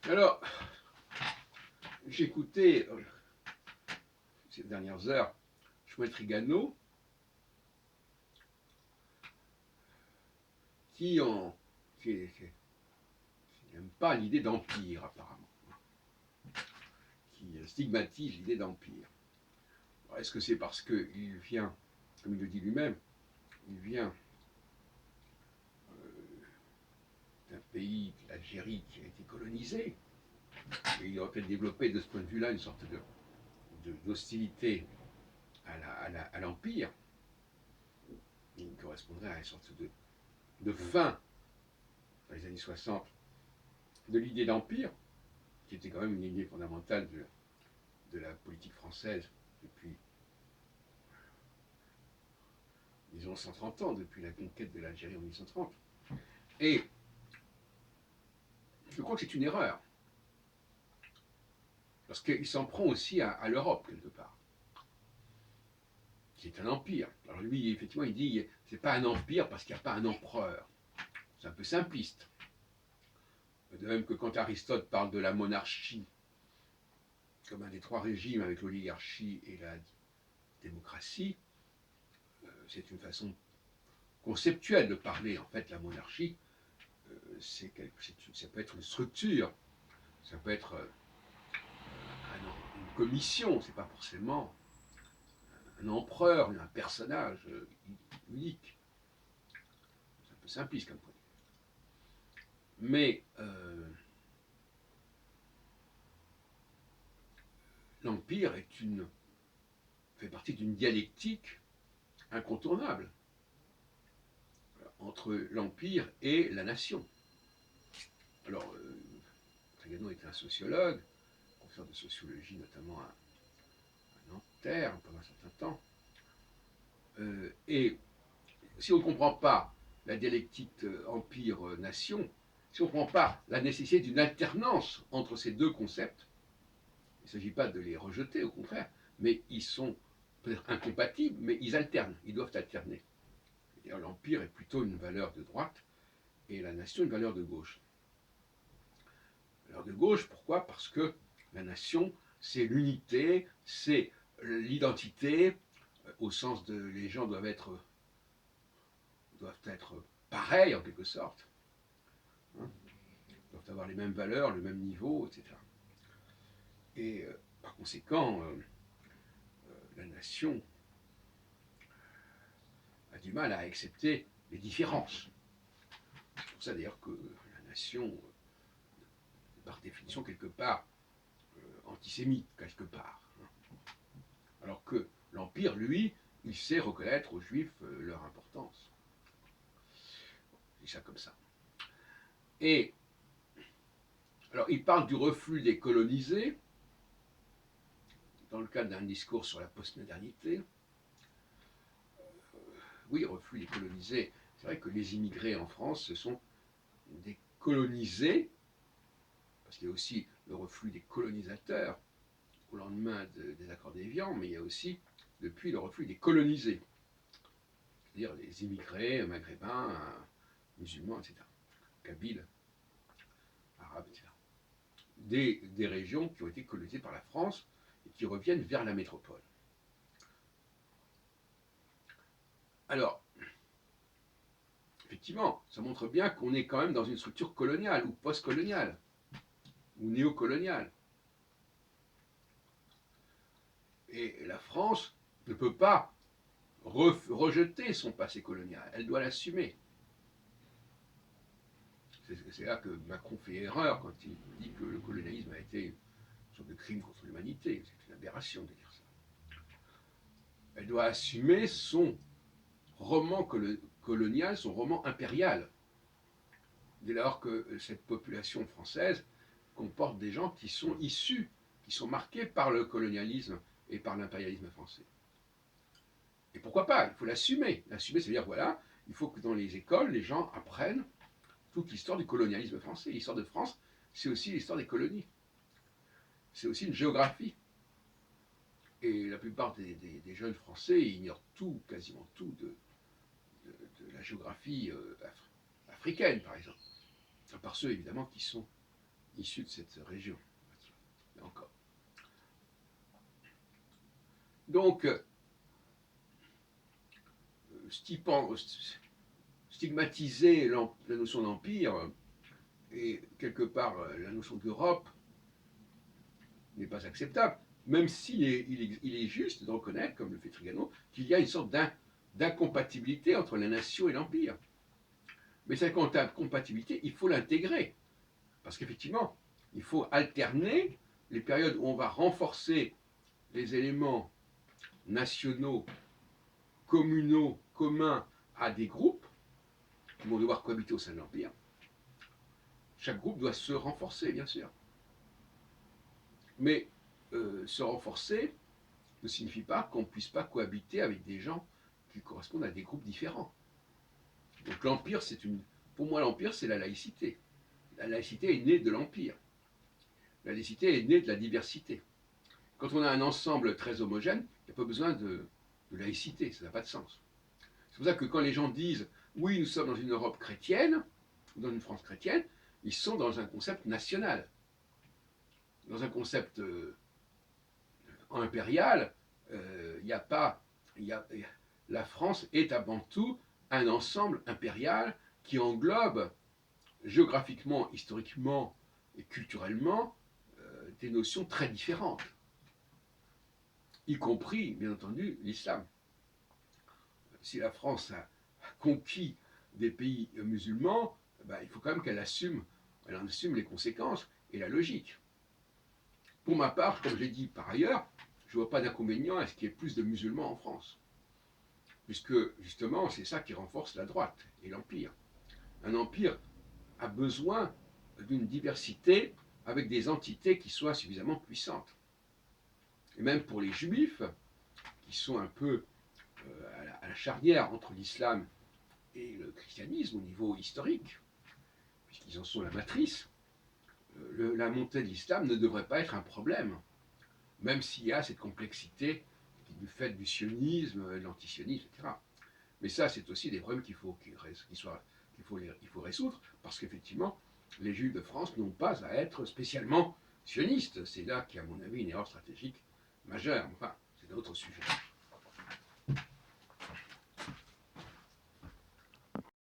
Alors, j'ai écouté ces dernières heures Chouette Trigano qui n'aime pas l'idée d'empire apparemment, qui stigmatise l'idée d'empire. Est-ce que c'est parce qu'il vient, comme il le dit lui-même, il vient d'un pays, l'Algérie, qui a été colonisé, et il aurait peut-être développé de ce point de vue-là une sorte d'hostilité à l'empire, qui correspondrait à une sorte de fin, dans les années 60, de l'idée d'empire, qui était quand même une idée fondamentale de la politique française depuis, disons, 130 ans, depuis la conquête de l'Algérie en 1830. Et je crois que c'est une erreur, parce qu'il s'en prend aussi à l'Europe, quelque part, qui est un empire. Alors lui, effectivement, il dit, c'est pas un empire parce qu'il n'y a pas un empereur. C'est un peu simpliste. De même que quand Aristote parle de la monarchie comme un des trois régimes avec l'oligarchie et la démocratie, c'est une façon conceptuelle de parler. En fait, la monarchie, ça peut être une structure, ça peut être une commission, c'est pas forcément un empereur, un personnage unique. C'est un peu simpliste comme point de vue. Mais l'empire fait partie d'une dialectique incontournable entre l'empire et la nation. Alors, Trigano était un sociologue, professeur de sociologie notamment à Nanterre pendant un certain temps. Et si on ne comprend pas la dialectique empire-nation, si on ne comprend pas la nécessité d'une alternance entre ces deux concepts, il ne s'agit pas de les rejeter, au contraire, mais ils sont peut-être incompatibles, mais ils alternent, ils doivent alterner. L'empire est plutôt une valeur de droite et la nation une valeur de gauche. Valeur de gauche, pourquoi? Parce que la nation, c'est l'unité, c'est l'identité, au sens de les gens doivent être pareils en quelque sorte, hein, doivent avoir les mêmes valeurs, le même niveau, etc. Et par conséquent, la nation a du mal à accepter les différences. C'est pour ça d'ailleurs que la nation est par définition quelque part antisémite, quelque part. Alors que l'Empire, lui, il sait reconnaître aux Juifs leur importance. Je dis ça comme ça. Et alors, il parle du reflux des colonisés, dans le cadre d'un discours sur la postmodernité. Oui, reflux des colonisés. C'est vrai que les immigrés en France, ce sont des colonisés, parce qu'il y a aussi le reflux des colonisateurs au lendemain des accords d'Évian, mais il y a aussi, depuis, le reflux des colonisés, c'est-à-dire les immigrés maghrébins, musulmans, etc., kabyles, arabes, etc., des régions qui ont été colonisées par la France et qui reviennent vers la métropole. Alors, effectivement, ça montre bien qu'on est quand même dans une structure coloniale ou post-coloniale ou néocoloniale. Et la France ne peut pas rejeter son passé colonial, elle doit l'assumer. C'est là que Macron fait erreur quand il dit que le colonialisme a été une sorte de crime contre l'humanité. C'est une aberration de dire ça. Elle doit assumer son roman colonial, son roman impérial. Dès lors que cette population française comporte des gens qui sont issus, qui sont marqués par le colonialisme et par l'impérialisme français. Et pourquoi pas? Il faut l'assumer. L'assumer, c'est-à-dire, voilà, il faut que dans les écoles, les gens apprennent toute l'histoire du colonialisme français. L'histoire de France, c'est aussi l'histoire des colonies. C'est aussi une géographie. Et la plupart des jeunes Français ignorent tout, quasiment tout, de la géographie africaine, par exemple. À part ceux, évidemment, qui sont issus de cette région. Là encore. Donc, stigmatiser la notion d'empire et quelque part la notion d'Europe n'est pas acceptable, même s'il est juste de reconnaître, comme le fait Trigano, qu'il y a une sorte d'incompatibilité entre la nation et l'empire. Mais cette compatibilité, il faut l'intégrer, parce qu'effectivement, il faut alterner les périodes où on va renforcer les éléments nationaux, communaux, communs à des groupes qui vont devoir cohabiter au sein de l'Empire. Chaque groupe doit se renforcer, bien sûr. Mais se renforcer ne signifie pas qu'on ne puisse pas cohabiter avec des gens qui correspondent à des groupes différents. Donc l'Empire, pour moi, l'Empire, c'est la laïcité. La laïcité est née de l'Empire. La laïcité est née de la diversité. Quand on a un ensemble très homogène, il n'y a pas besoin de laïcité, ça n'a pas de sens. C'est pour ça que quand les gens disent « oui, nous sommes dans une Europe chrétienne », ou dans une France chrétienne, ils sont dans un concept national. Dans un concept impérial, la France est avant tout un ensemble impérial qui englobe géographiquement, historiquement et culturellement des notions très différentes, y compris, bien entendu, l'islam. Si la France a conquis des pays musulmans, il faut quand même qu'elle en assume les conséquences et la logique. Pour ma part, comme j'ai dit par ailleurs, je ne vois pas d'inconvénient à ce qu'il y ait plus de musulmans en France. Puisque, justement, c'est ça qui renforce la droite et l'empire. Un empire a besoin d'une diversité avec des entités qui soient suffisamment puissantes. Et même pour les juifs, qui sont un peu à la charnière entre l'islam et le christianisme au niveau historique, puisqu'ils en sont la matrice, la montée de l'islam ne devrait pas être un problème, même s'il y a cette complexité du fait du sionisme, de l'antisionisme, etc. Mais ça, c'est aussi des problèmes qu'il faut résoudre, parce qu'effectivement, les Juifs de France n'ont pas à être spécialement sionistes. C'est là qu'il y a, à mon avis, une erreur stratégique majeure. Enfin, c'est un autre sujet.